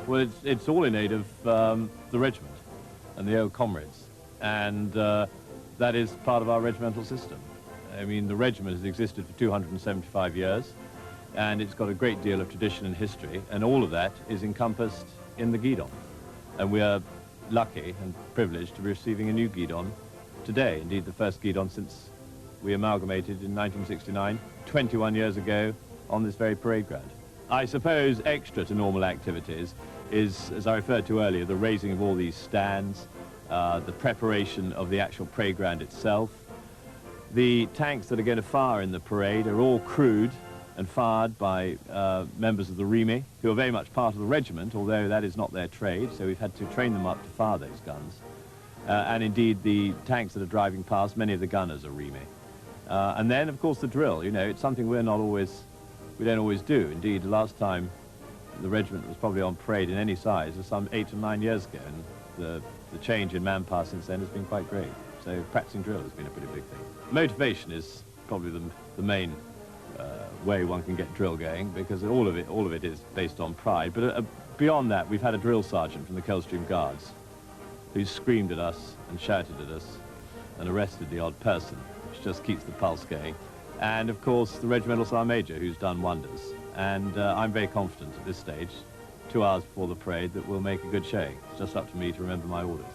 Well, it's all in aid of the regiment and the old comrades, and that is part of our regimental system. I mean, the regiment has existed for 275 years, and it's got a great deal of tradition and history, and all of that is encompassed in the guidon. And we are lucky and privileged to be receiving a new guidon today, indeed the first guidon since we amalgamated in 1969, 21 years ago, on this very parade ground. I suppose extra to normal activities is, as I referred to earlier, the raising of all these stands, the preparation of the actual parade ground itself. The tanks that are going to fire in the parade are all crewed and fired by members of the REME, who are very much part of the regiment, although that is not their trade, so we've had to train them up to fire those guns. And indeed, the tanks that are driving past, many of the gunners are REME. And then, of course, the drill. You know, it's something we don't always do. Indeed, the last time the regiment was probably on parade in any size was some 8 or 9 years ago, and the change in manpower since then has been quite great. So practicing drill has been a pretty big thing. Motivation is probably the main way one can get drill going, because all of it is based on pride. But beyond that, we've had a drill sergeant from the Coldstream Guards who screamed at us and shouted at us and arrested the odd person, which just keeps the pulse going. And of course, the regimental sergeant major, who's done wonders. And I'm very confident at this stage, 2 hours before the parade, that we'll make a good showing. It's just up to me to remember my orders.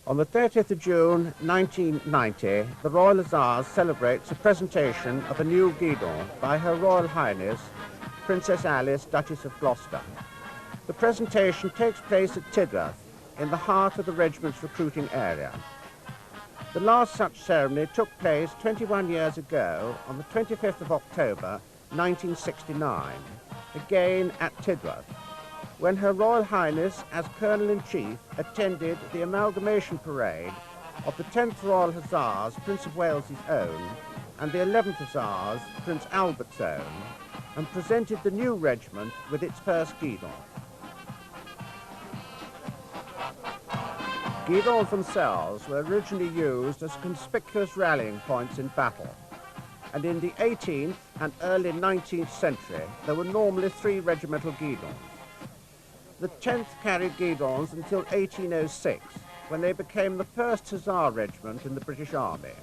On the 30th of June 1990, the Royal Hussars celebrates a presentation of a new guidon by Her Royal Highness Princess Alice, Duchess of Gloucester. The presentation takes place at Tidworth, in the heart of the regiment's recruiting area. The last such ceremony took place 21 years ago on the 25th of October 1969, again at Tidworth, when Her Royal Highness, as Colonel-in-Chief, attended the amalgamation parade of the 10th Royal Hussars, Prince of Wales's own, and the 11th Hussars, Prince Albert's own, and presented the new regiment with its first guidon. Guidons themselves were originally used as conspicuous rallying points in battle, and in the 18th and early 19th century there were normally 3 regimental guidons. The 10th carried guidons until 1806, when they became the 1st Hussar Regiment in the British Army,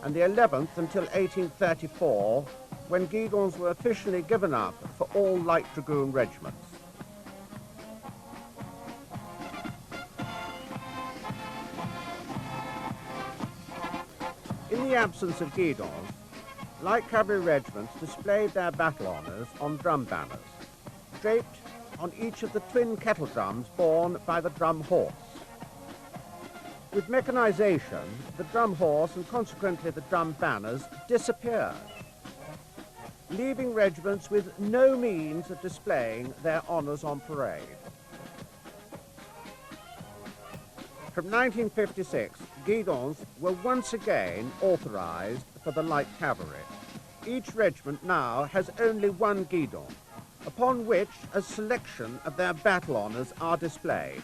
and the 11th until 1834, when guidons were officially given up for all light dragoon regiments. In the absence of guidons, light cavalry regiments displayed their battle honours on drum banners, draped on each of the twin kettle drums borne by the drum horse. With mechanisation, the drum horse and consequently the drum banners disappeared, leaving regiments with no means of displaying their honours on parade. From 1956, guidons were once again authorized for the light cavalry. Each regiment now has only one guidon, upon which a selection of their battle honours are displayed.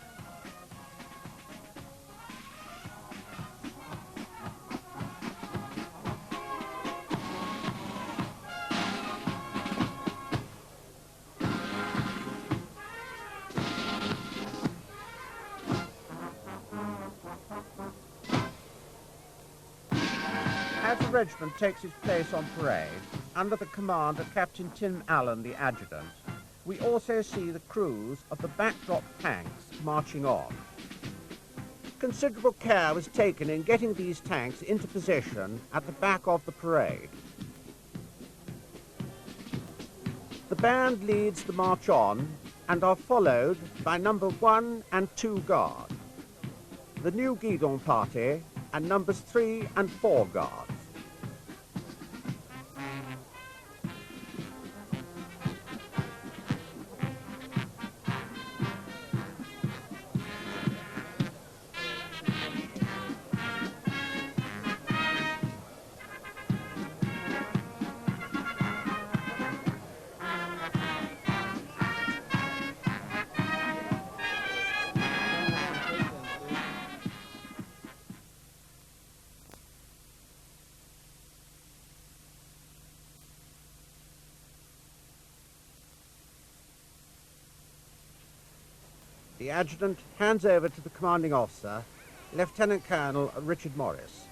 As the regiment takes its place on parade, under the command of Captain Tim Allen, the adjutant, we also see the crews of the backdrop tanks marching on. Considerable care was taken in getting these tanks into position at the back of the parade. The band leads the march on and are followed by number 1 and 2 guards, the new guidon party, and numbers 3 and 4 guards. The adjutant hands over to the commanding officer, Lieutenant Colonel Richard Morris.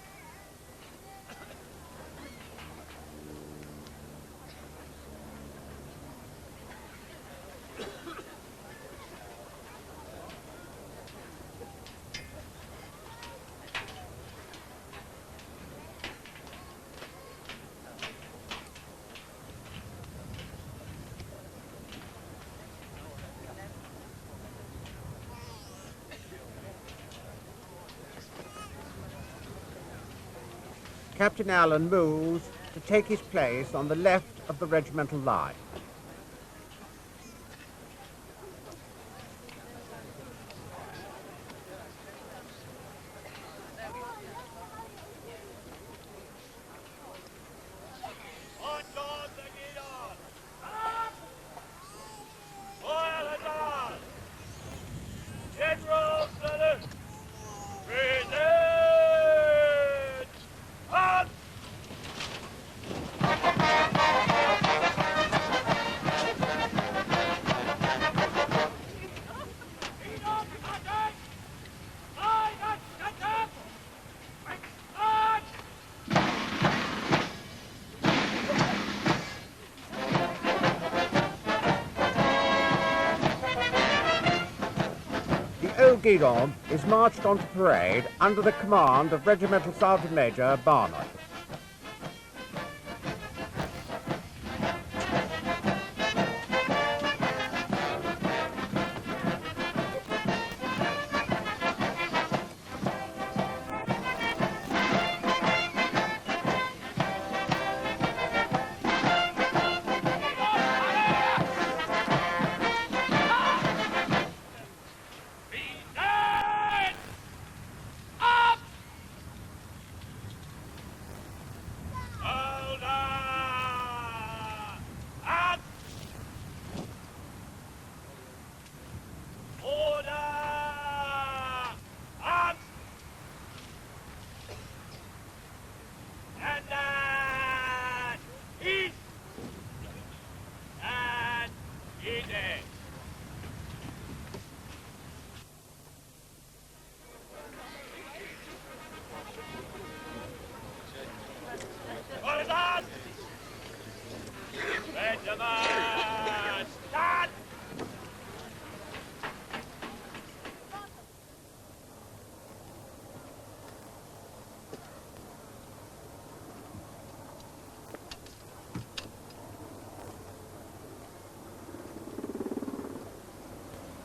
Captain Allen moves to take his place on the left of the regimental line. Guidon is marched onto parade under the command of Regimental Sergeant Major Barnard.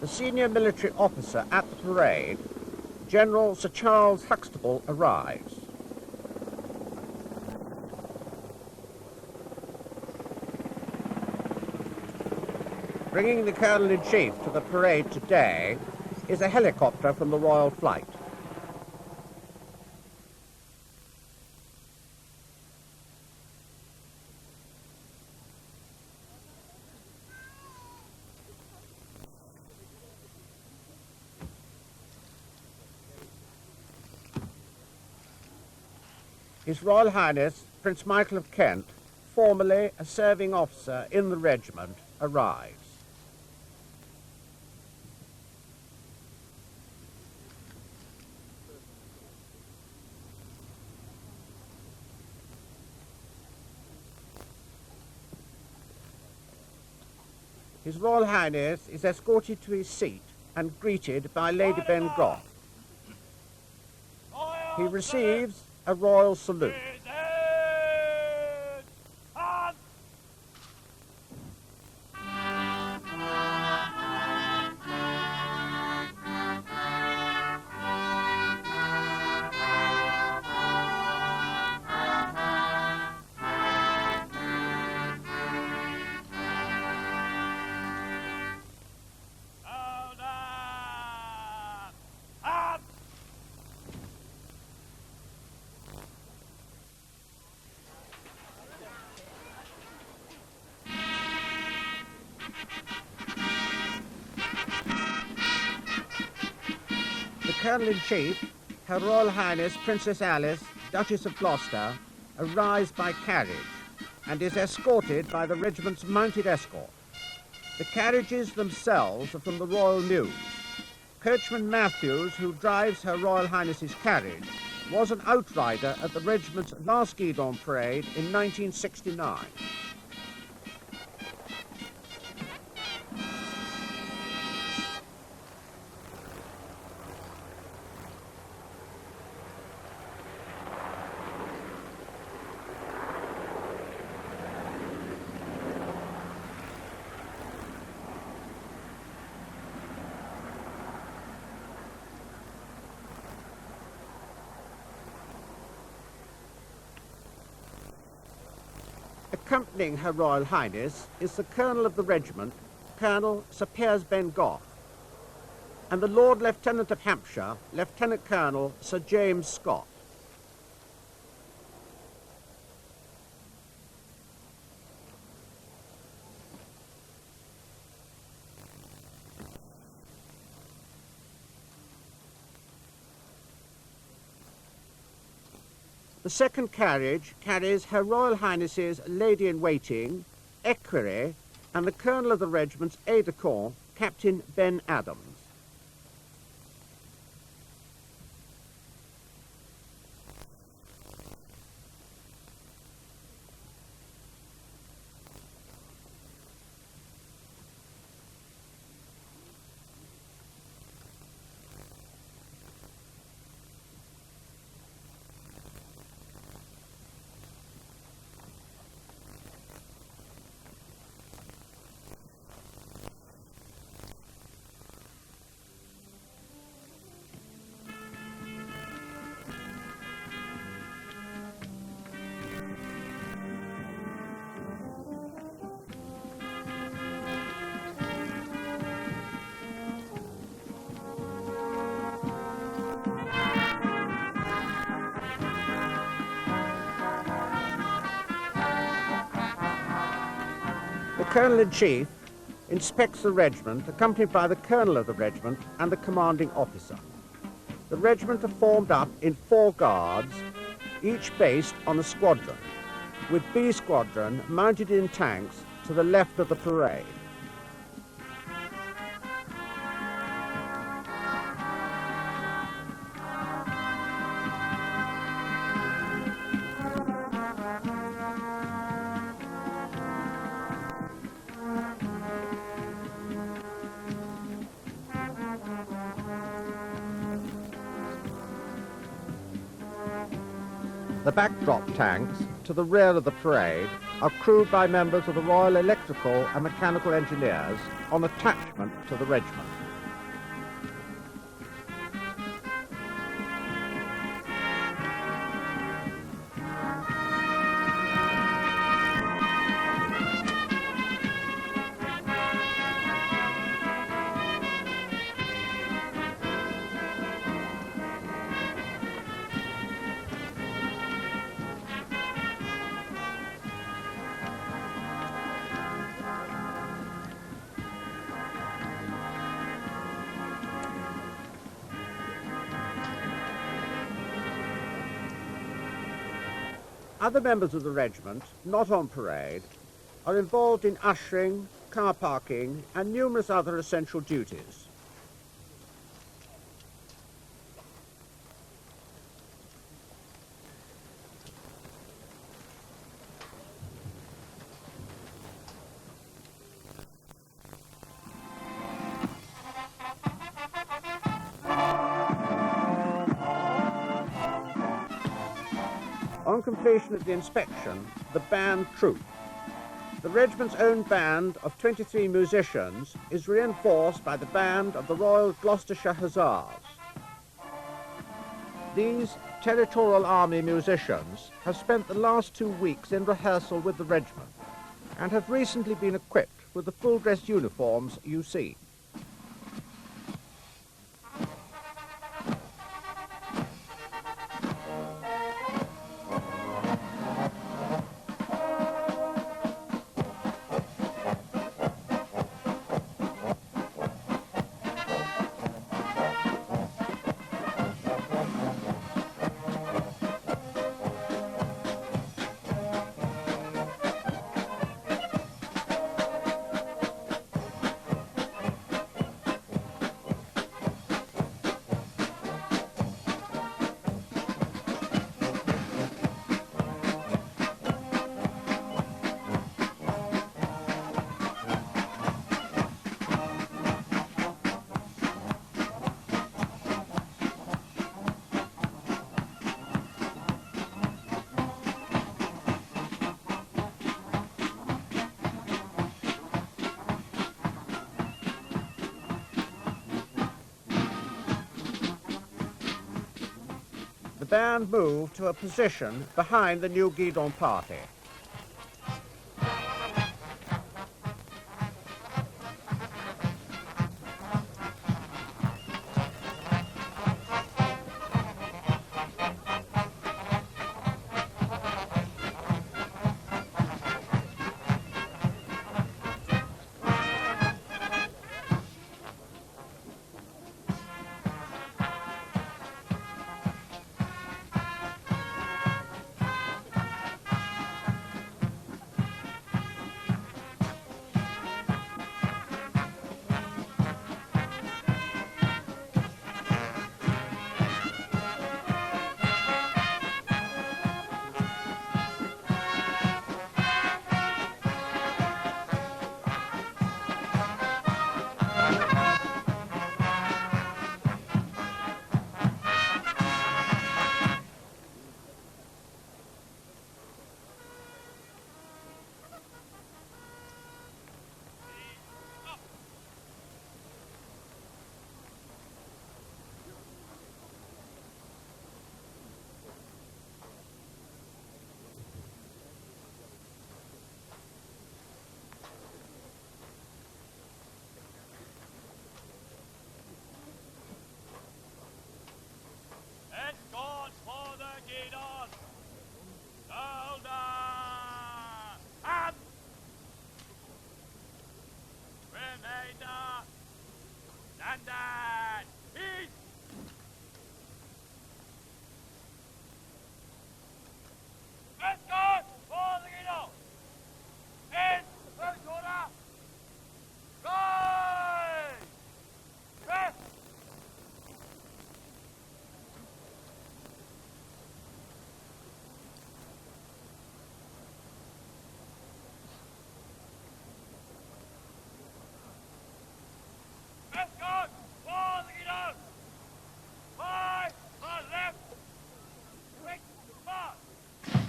The senior military officer at the parade, General Sir Charles Huxtable, arrives. Bringing the Colonel-in-Chief to the parade today is a helicopter from the Royal Flight. His Royal Highness Prince Michael of Kent, formerly a serving officer in the regiment, arrives. His Royal Highness is escorted to his seat and greeted by Lady Ben Goff. He receives a royal salute. The Colonel-in-Chief, Her Royal Highness Princess Alice, Duchess of Gloucester, arrives by carriage and is escorted by the regiment's mounted escort. The carriages themselves are from the Royal Mews. Coachman Matthews, who drives Her Royal Highness's carriage, was an outrider at the regiment's last Guidon parade in 1969. Accompanying Her Royal Highness is the Colonel of the regiment, Colonel Sir Piers Ben Goff, and the Lord Lieutenant of Hampshire, Lieutenant Colonel Sir James Scott. The second carriage carries Her Royal Highness's Lady-in-Waiting, Equerry, and the Colonel of the regiment's aide-de-camp, Captain Ben Adams. The Colonel-in-Chief inspects the regiment, accompanied by the Colonel of the regiment and the commanding officer. The regiment are formed up in 4 guards, each based on a squadron, with B Squadron mounted in tanks to the left of the parade. The backdrop tanks to the rear of the parade are crewed by members of the Royal Electrical and Mechanical Engineers on attachment to the regiment. Other members of the regiment, not on parade, are involved in ushering, car parking, and numerous other essential duties. On completion of the inspection, the band troop. The regiment's own band of 23 musicians is reinforced by the band of the Royal Hussars. These Territorial Army musicians have spent the last 2 weeks in rehearsal with the regiment and have recently been equipped with the full-dress uniforms you see. The band moved to a position behind the new guidon party.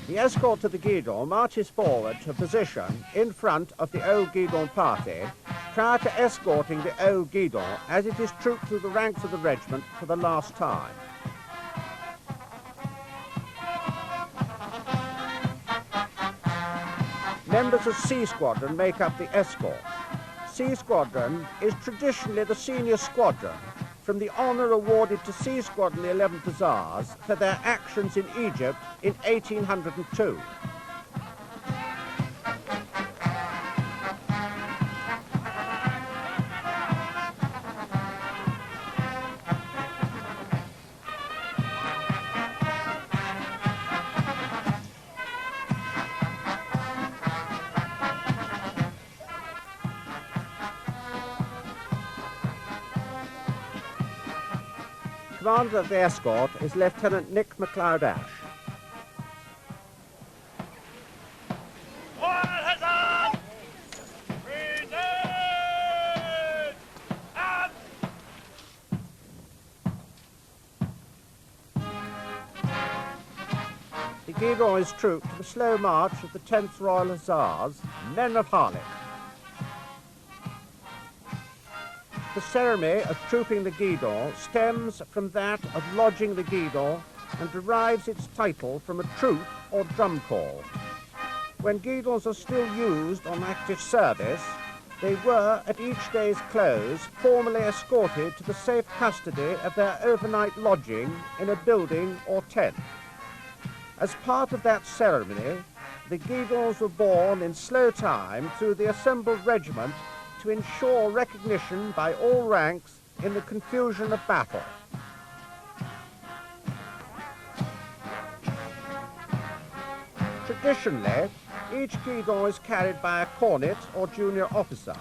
The escort to the guidon marches forward to a position in front of the old guidon party prior to escorting the old guidon as it is trooped through the ranks of the regiment for the last time. Members of C Squadron make up the escort. C Squadron is traditionally the senior squadron from the honour awarded to C Squadron the 11th Hussars for their actions in Egypt in 1802. commander of the escort is Lieutenant Nick MacLeod Ash. Royal Hussars! Present! Up! The Guidon's troop to the slow march of the 10th Royal Hussars, Men of Harlech. The ceremony of trooping the Guidon stems from that of lodging the Guidon and derives its title from a troop or drum call. When Guidons are still used on active service, they were, at each day's close, formally escorted to the safe custody of their overnight lodging in a building or tent. As part of that ceremony, the Guidons were borne in slow time through the assembled regiment to ensure recognition by all ranks in the confusion of battle. Traditionally, each Guidon is carried by a cornet or junior officer,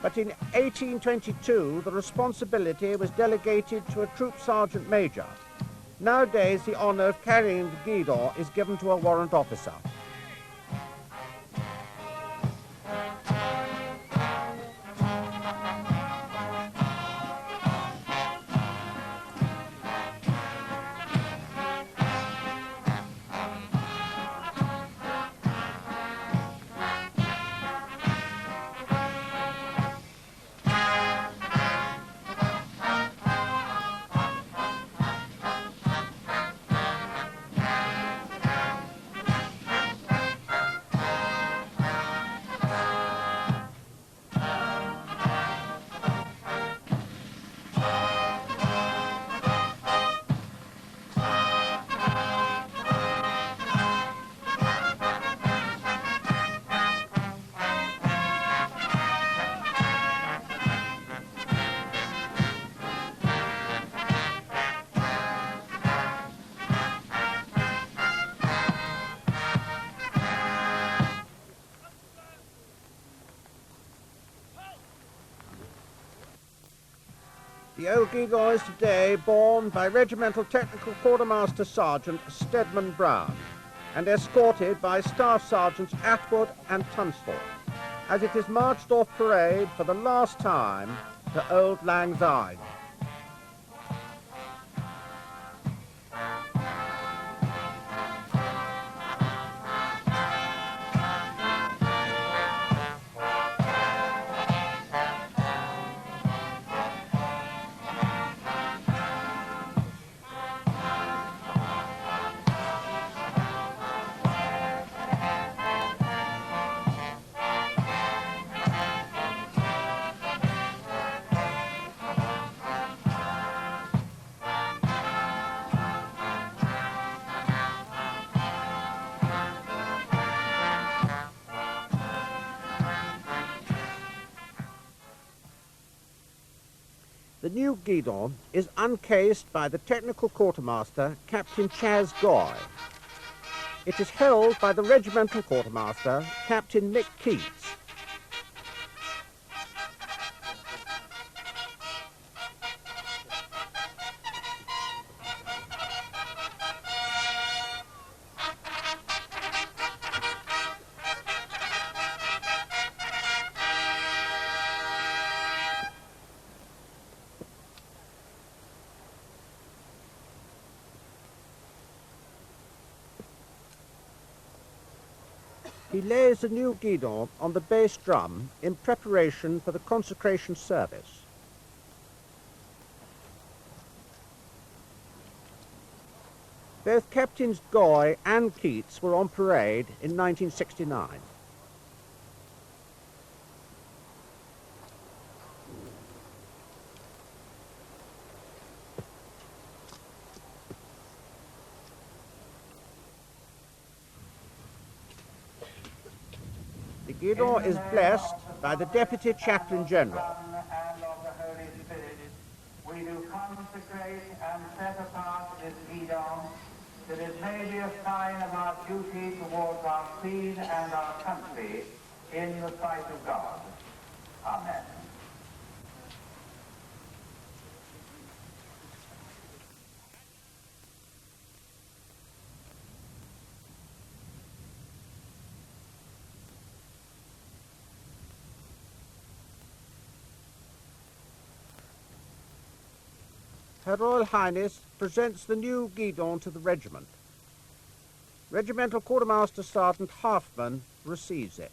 but in 1822 the responsibility was delegated to a troop sergeant major. Nowadays the honour of carrying the Guidon is given to a warrant officer. The old Guidon is today borne by Regimental Technical Quartermaster Sergeant Stedman Brown and escorted by Staff Sergeants Atwood and Tunstall, as it is marched off parade for the last time to Old Lang Syne. The new Guidon is uncased by the technical quartermaster, Captain Chas Goy. It is held by the regimental quartermaster, Captain Mick Keats. He lays the new Guidon on the bass drum in preparation for the consecration service. Both Captains Goy and Keats were on parade in 1969. The Guidon is blessed by the Deputy Chaplain General. And of the Holy Spirit, we do consecrate and set apart this Guidon, that it may be a sign of our duty towards our Queen and our country in the sight of God. Amen. Her Royal Highness presents the new guidon to the regiment. Regimental Quartermaster Sergeant Halfman receives it.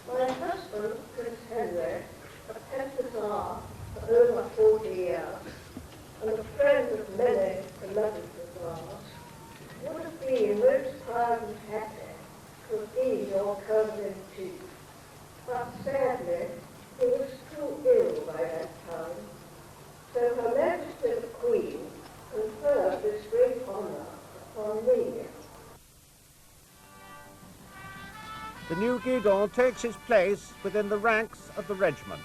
My husband, Prince Henry, a pet hussar for over 40 years, and a friend of many beloved hussars, would have been most proud and happy to have been your cousin chief. But sadly, he was too ill by that time, so Her Majesty the Queen conferred this great honour upon me. The new guidon takes its place within the ranks of the regiment.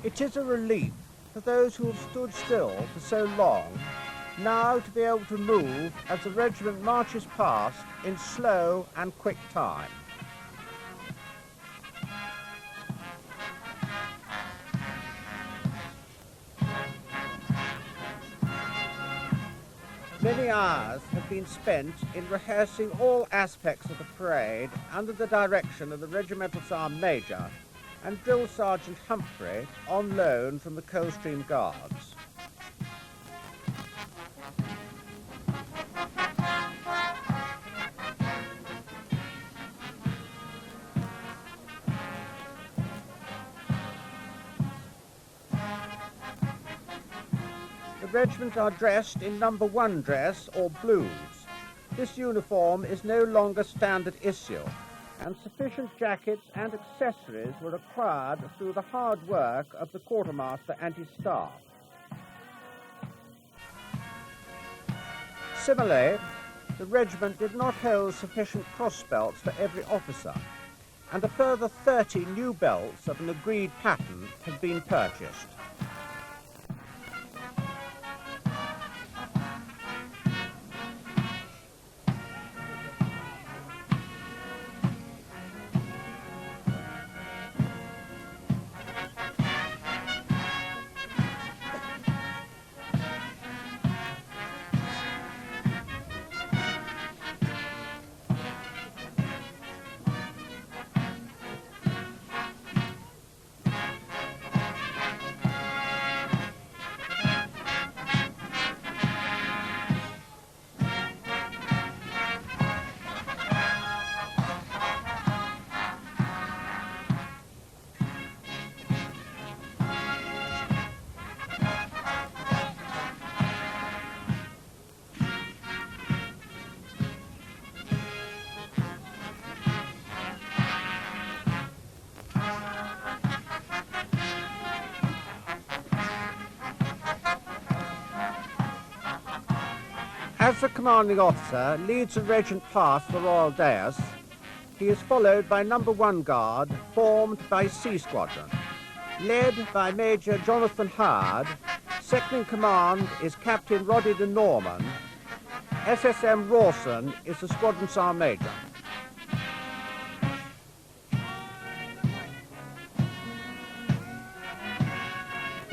It is a relief for those who have stood still for so long now to be able to move as the regiment marches past in slow and quick time. Many hours have been spent in rehearsing all aspects of the parade under the direction of the Regimental Sergeant Major and Drill Sergeant Humphrey on loan from the Coldstream Guards. The regiment are dressed in number 1 dress or blues. This uniform is no longer standard issue, and sufficient jackets and accessories were acquired through the hard work of the quartermaster and his staff. Similarly, the regiment did not hold sufficient cross belts for every officer, and a further 30 new belts of an agreed pattern have been purchased. As the commanding officer leads the regiment past the Royal Dais, he is followed by number 1 guard formed by C Squadron. Led by Major Jonathan Howard, second in command is Captain Roddy de Norman. SSM Rawson is the Squadron Sergeant Major.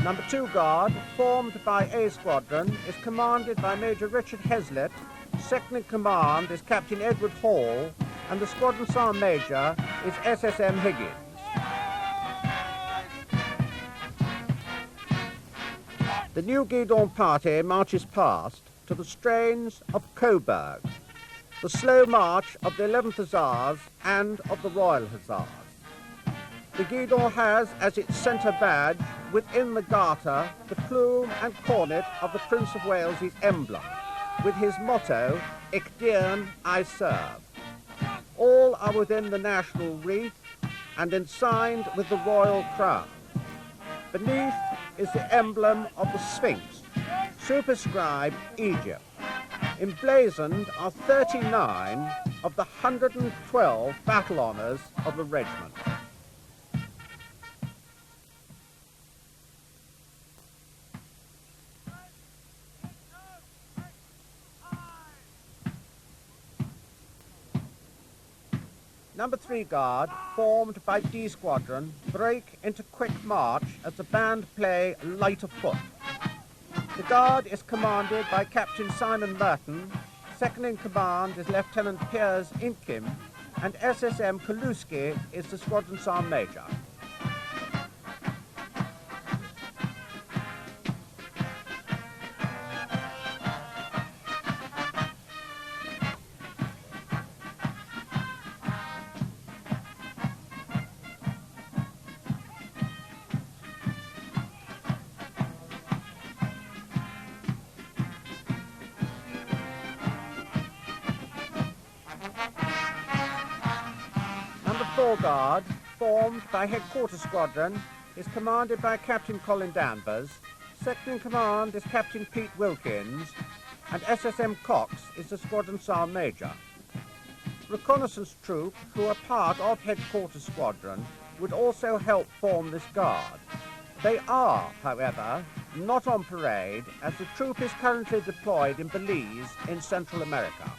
Number 2 Guard, formed by A Squadron, is commanded by Major Richard Heslett. Second in command is Captain Edward Hall, and the Squadron Sergeant Major is SSM Higgins. The new guidon party marches past to the strains of Coburg, the slow march of the 11th Hussars and of the Royal Hussars. The guidon has as its centre badge within the garter the plume and cornet of the Prince of Wales's emblem, with his motto, Ich dien, I serve. All are within the national wreath and ensigned with the royal crown. Beneath is the emblem of the Sphinx, superscribed Egypt. Emblazoned are 39 of the 112 battle honours of the regiment. Number 3 Guard, formed by D Squadron, break into quick march as the band play Light of Foot. The Guard is commanded by Captain Simon Merton, second in command is Lieutenant Piers Inkim, and SSM Kaluski is the Squadron Sergeant Major. Number 4 Guard, formed by Headquarters Squadron, is commanded by Captain Colin Danvers, second in command is Captain Pete Wilkins, and SSM Cox is the Squadron Sergeant Major. Reconnaissance troop, who are part of Headquarters Squadron, would also help form this guard. They are, however, not on parade, as the troop is currently deployed in Belize in Central America.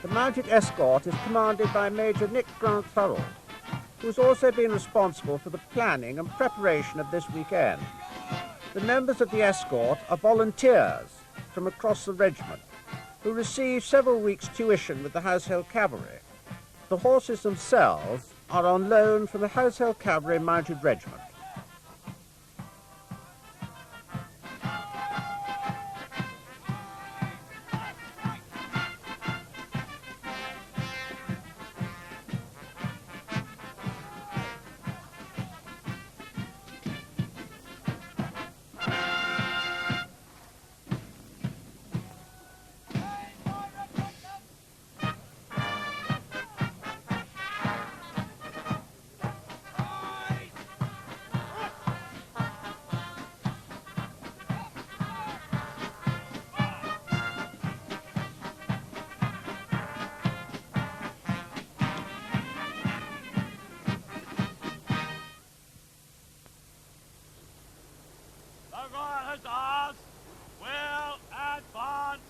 The mounted escort is commanded by Major Nick Grant Thurrell, who's also been responsible for the planning and preparation of this weekend. The members of the escort are volunteers from across the regiment, who receive several weeks' tuition with the Household Cavalry. The horses themselves are on loan from the Household Cavalry Mounted Regiment. The Royal Hussars will advance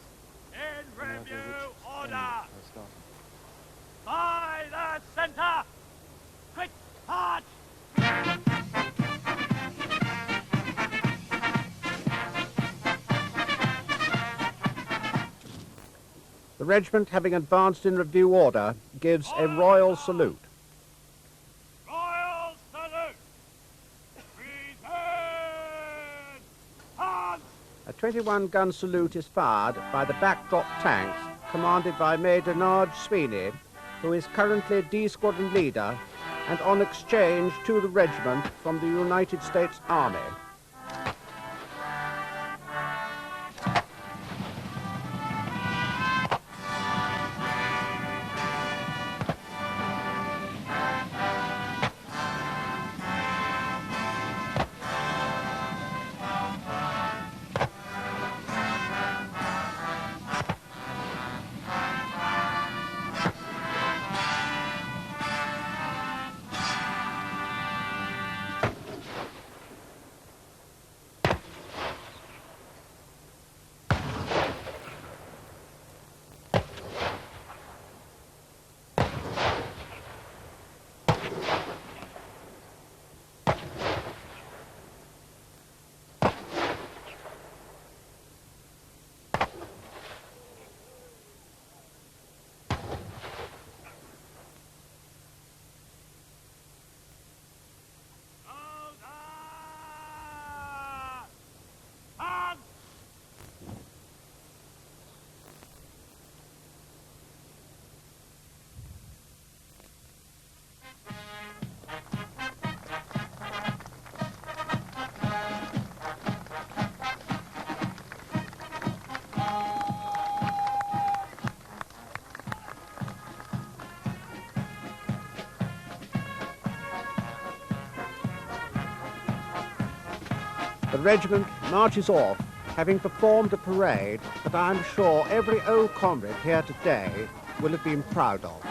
in review order. By the centre! Quick march! The regiment, having advanced in review order, gives a royal salute. Royal salute! Present! Hands! A 21-gun salute is fired by the backdrop tanks, commanded by Major Narge Sweeney, who is currently D Squadron leader and on exchange to the regiment from the United States Army. The regiment marches off, having performed a parade that I'm sure every old comrade here today will have been proud of.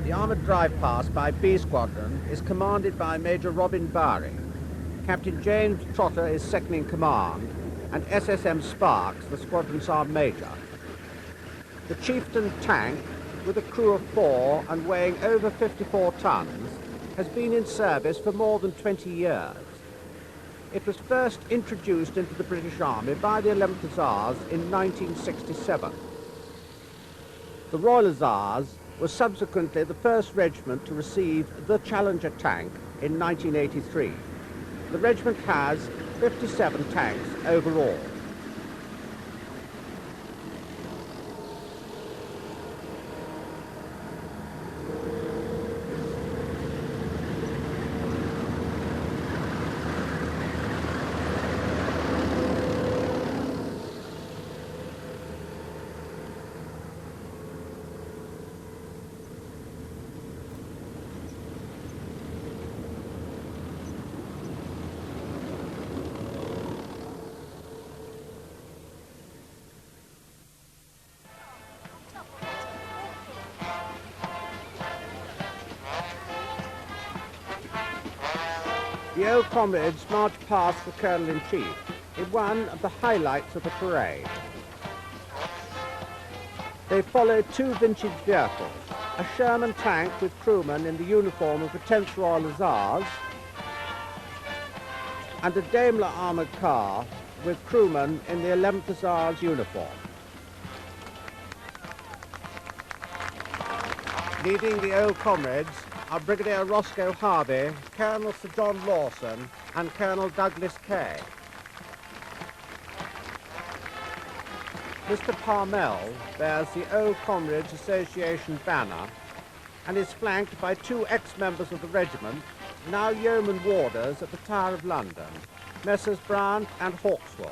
The armoured drive-past by B Squadron is commanded by Major Robin Barry. Captain James Trotter is second in command, and SSM Sparks, the squadron sergeant major. The Chieftain tank, with a crew of 4 and weighing over 54 tons, has been in service for more than 20 years. It was first introduced into the British Army by the 11th Hussars in 1967. The Royal Hussars was subsequently the first regiment to receive the Challenger tank in 1983. The regiment has 57 tanks overall. The old comrades marched past the Colonel-in-Chief in one of the highlights of the parade. They followed 2 vintage vehicles, a Sherman tank with crewmen in the uniform of the 10th Royal Hussars, and a Daimler armoured car with crewmen in the 11th Hussars uniform. Leading the old comrades are Brigadier Roscoe Harvey, Colonel Sir John Lawson, and Colonel Douglas Kay. Mr. Parmell bears the Old Comrades Association banner and is flanked by 2 ex-members of the regiment, now yeoman warders at the Tower of London, Messrs. Brown and Hawkswell.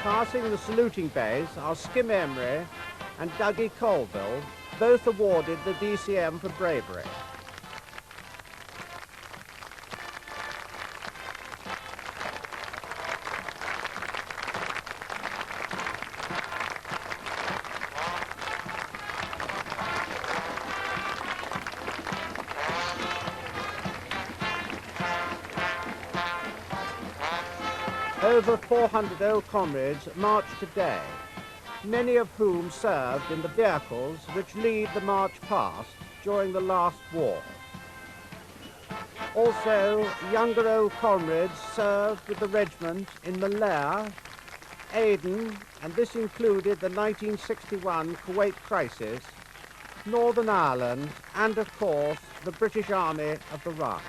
Passing the saluting bays are Skim Emery and Dougie Colville, both awarded the DCM for bravery. Over 400 old comrades march today, many of whom served in the vehicles which lead the march past during the last war. Also, younger old comrades served with the regiment in Malaya, Aden, and this included the 1961 Kuwait crisis, Northern Ireland, and of course the British Army of the Rhine.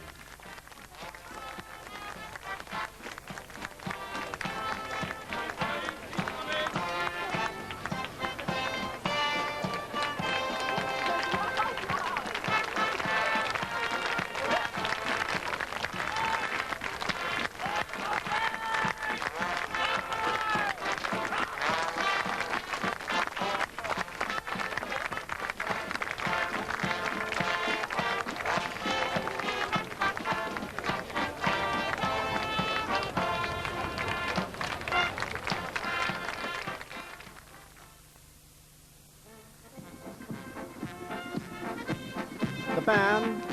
The band,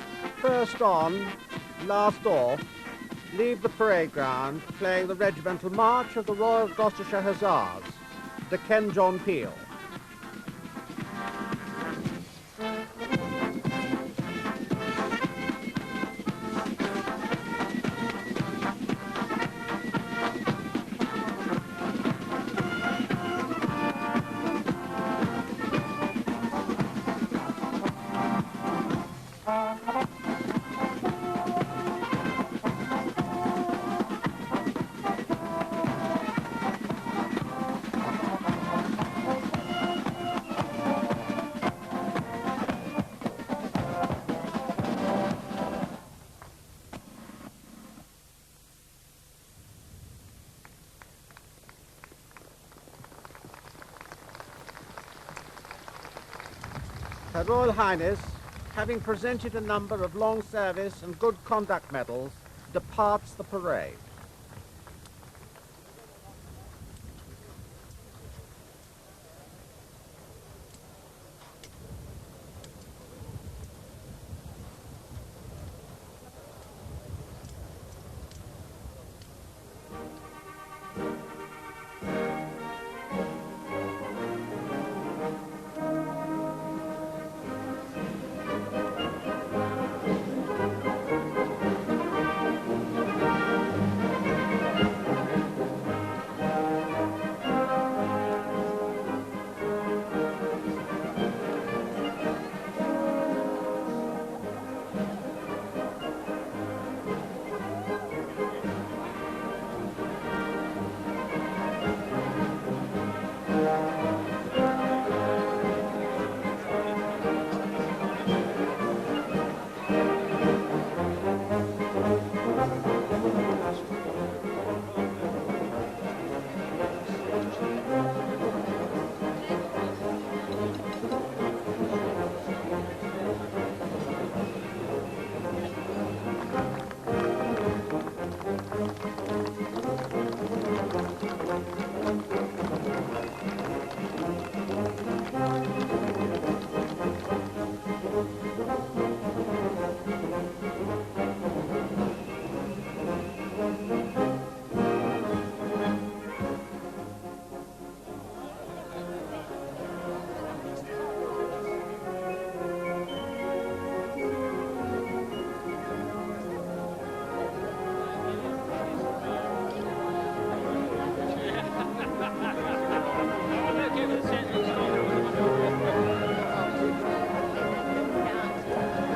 first on, last off, leave the parade ground playing the regimental march of the Royal Gloucestershire Hussars, the Ken John Peel. Her Royal Highness, having presented a number of long service and good conduct medals, departs the parade.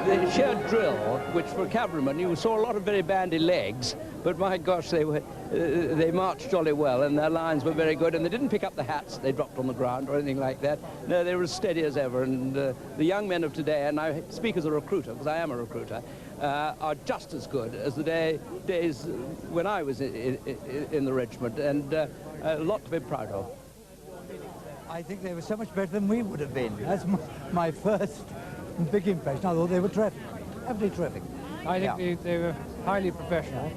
The sheer drill, which for a cavalryman, you saw a lot of very bandy legs, but my gosh, they marched jolly well, and their lines were very good, and they didn't pick up the hats they dropped on the ground or anything like that. No, they were as steady as ever, and the young men of today, and I speak as a recruiter, because I am a recruiter, are just as good as the days when I was in the regiment, and a lot to be proud of. I think they were so much better than we would have been. That's my first big impression. I thought they were terrific, absolutely terrific. I think they were highly professional.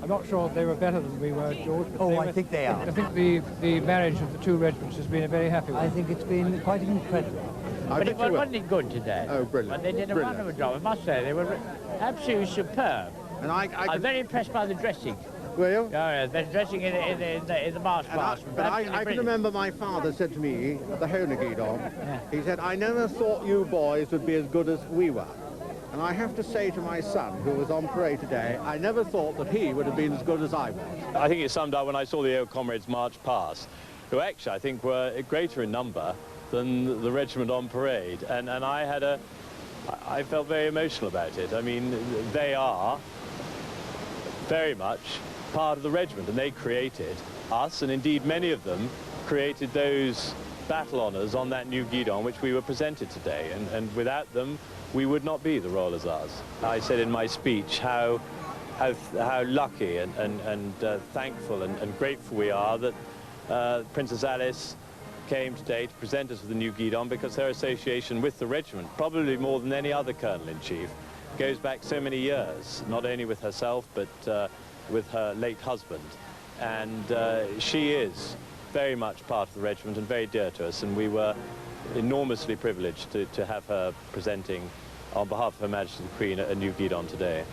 I'm not sure if they were better than we were, George. But I think they are. I think the marriage of the two regiments has been a very happy one. I think it's been quite incredible. But it wasn't it good today? Oh, brilliant. But they did a wonderful job, I must say. They were absolutely superb. And I'm very impressed by the dressing. Were you? Oh, yeah, the dressing in the march past. But I can remember my father said to me, the Honegidon, he said, I never thought you boys would be as good as we were. And I have to say to my son, who was on parade today, I never thought that he would have been as good as I was. I think it summed up when I saw the old comrades march past, who actually I think were greater in number than the regiment on parade. And I felt very emotional about it. I mean, they are very much part of the regiment, and they created us, and indeed many of them created those battle honours on that new guidon which we were presented today, and without them we would not be the Royal Hussars. I said in my speech how lucky and thankful and grateful we are that Princess Alice came today to present us with the new guidon, because her association with the regiment, probably more than any other colonel-in-chief, goes back so many years, not only with herself but with her late husband, and she is very much part of the regiment and very dear to us, and we were enormously privileged to have her presenting on behalf of Her Majesty the Queen a new guidon today.